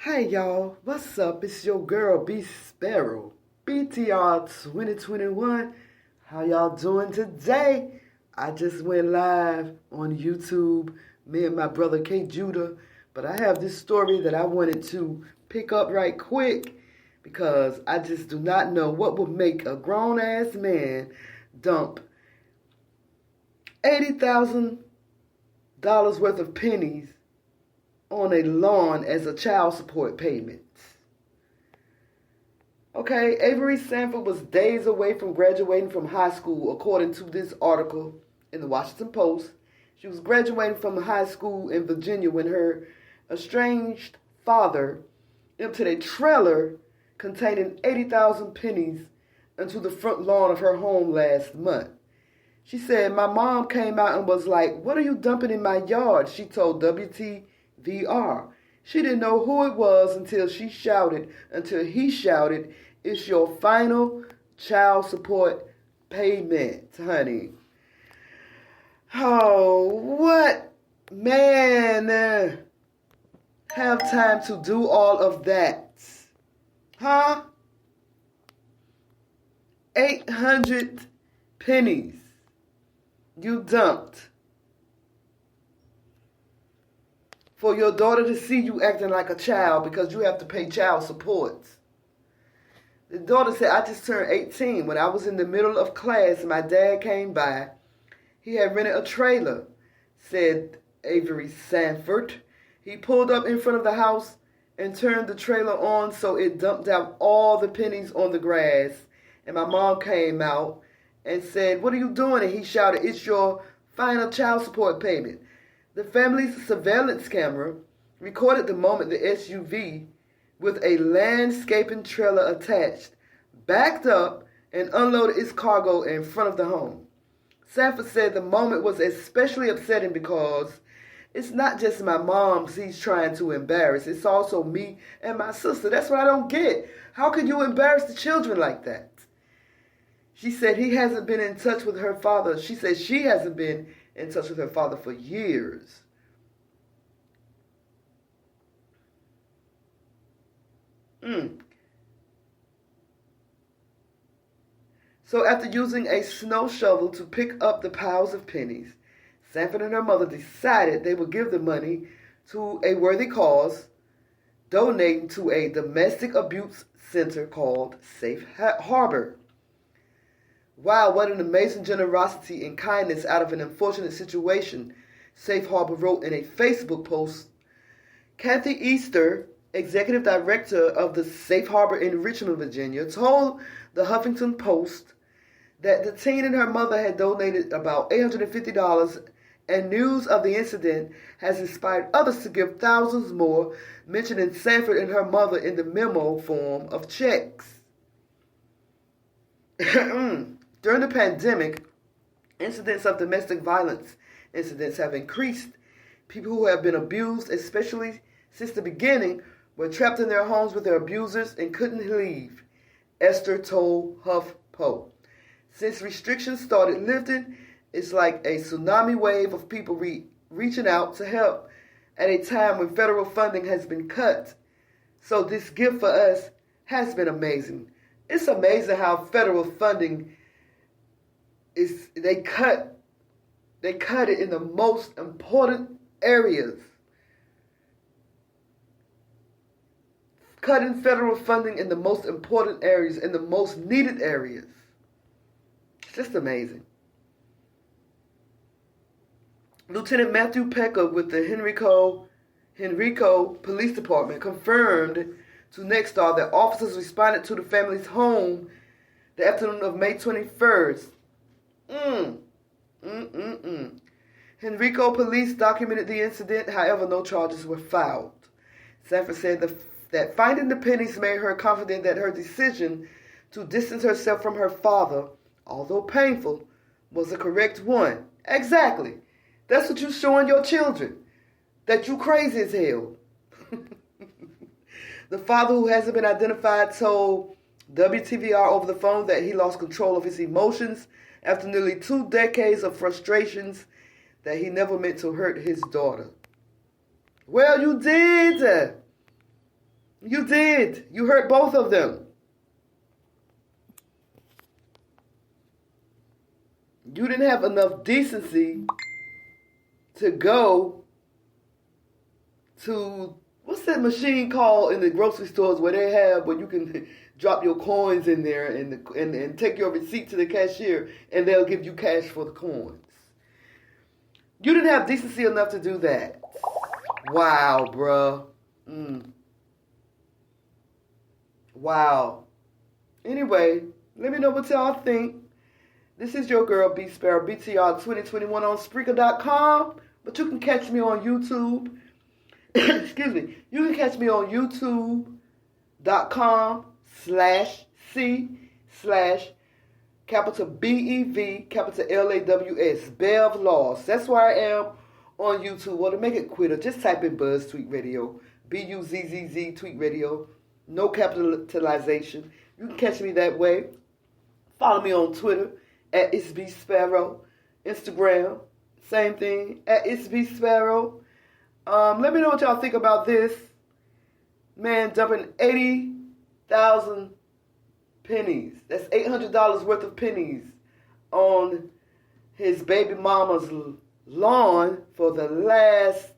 Hey y'all, what's up? It's your girl B Sparrow, BTR 2021. How y'all doing today? I just went live on YouTube, me and my brother K Judah, but I have this story that I wanted to pick up right quick because I just do not know what would make a grown ass man dump $80,000 worth of pennies on a lawn as a child support payment. Okay, Avery Sanford was days away from graduating from high school, according to this article in the Washington Post. She was graduating from high school in Virginia when her estranged father emptied a trailer containing 80,000 pennies into the front lawn of her home last month. She said, "My mom came out and was like, 'What are you dumping in my yard?' She told WTVR. She didn't know who it was until he shouted, 'It's your final child support payment, honey.'" Oh, what man have time to do all of that? Huh? 800 pennies you dumped for your daughter to see you acting like a child because you have to pay child support. The daughter said, "I just turned 18. When I was in the middle of class, my dad came by. He had rented a trailer," said Avery Sanford. "He pulled up in front of the house and turned the trailer on so it dumped out all the pennies on the grass. And my mom came out and said, 'What are you doing?' And he shouted, 'It's your final child support payment.' The family's surveillance camera recorded the moment the SUV, with a landscaping trailer attached, backed up and unloaded its cargo in front of the home. Sanford said the moment was especially upsetting because it's not just my mom he's trying to embarrass, it's also me and my sister. That's what I don't get. How can you embarrass the children like that?" She said he hasn't been in touch with her father. She said she hasn't been in touch with her father for years. So after using a snow shovel to pick up the piles of pennies, Sanford and her mother decided they would give the money to a worthy cause, donating to a domestic abuse center called Safe Harbor. "Wow, what an amazing generosity and kindness out of an unfortunate situation," Safe Harbor wrote in a Facebook post. Kathy Easter, executive director of the Safe Harbor in Richmond, Virginia, told the Huffington Post that the teen and her mother had donated about $850, and news of the incident has inspired others to give thousands more, mentioning Sanford and her mother in the memo form of checks. During the pandemic, incidents of domestic violence incidents have increased. People who have been abused, especially since the beginning, were trapped in their homes with their abusers and couldn't leave, Esther told HuffPo. Since restrictions started lifting, it's like a tsunami wave of people reaching out to help at a time when federal funding has been cut. So this gift for us has been amazing. It's amazing how federal funding is, they cut it in the most important areas. Cutting federal funding in the most important areas, in the most needed areas. It's just amazing. Lieutenant Matthew Pecker with the Henrico Police Department confirmed to Nexstar that officers responded to the family's home the afternoon of May 21st. Henrico police documented the incident, however, no charges were filed. Sanford said that finding the pennies made her confident that her decision to distance herself from her father, although painful, was the correct one. Exactly. That's what you're showing your children, that you crazy as hell. The father, who hasn't been identified, told WTVR over the phone that he lost control of his emotions after nearly 2 decades of frustrations, that he never meant to hurt his daughter. Well, you did. You did. You hurt both of them. You didn't have enough decency to go to, what's that machine called in the grocery stores where they have, where you can drop your coins in there and take your receipt to the cashier and they'll give you cash for the coins. You didn't have decency enough to do that. Wow, bruh. Wow. Anyway, let me know what y'all think. This is your girl, B Sparrow, BTR 2021 on Spreaker.com. But you can catch me on YouTube. Excuse me. You can catch me on YouTube.com/C/capital BEV, capital LAWS, Bev Laws. That's where I am on YouTube. Or to make it quicker, just type in BuzzzTweet Radio, BUZZZ Tweet Radio. No capitalization. You can catch me that way. Follow me on Twitter at It's B Sparrow. Instagram, same thing, at It's B Sparrow. Let me know what y'all think about this. Man dumping 80,000 pennies. That's $800 worth of pennies on his baby mama's lawn for the last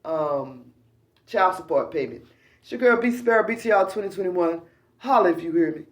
child support payment. It's your girl, B Sparrow, BTR 2021. Holla if you hear me.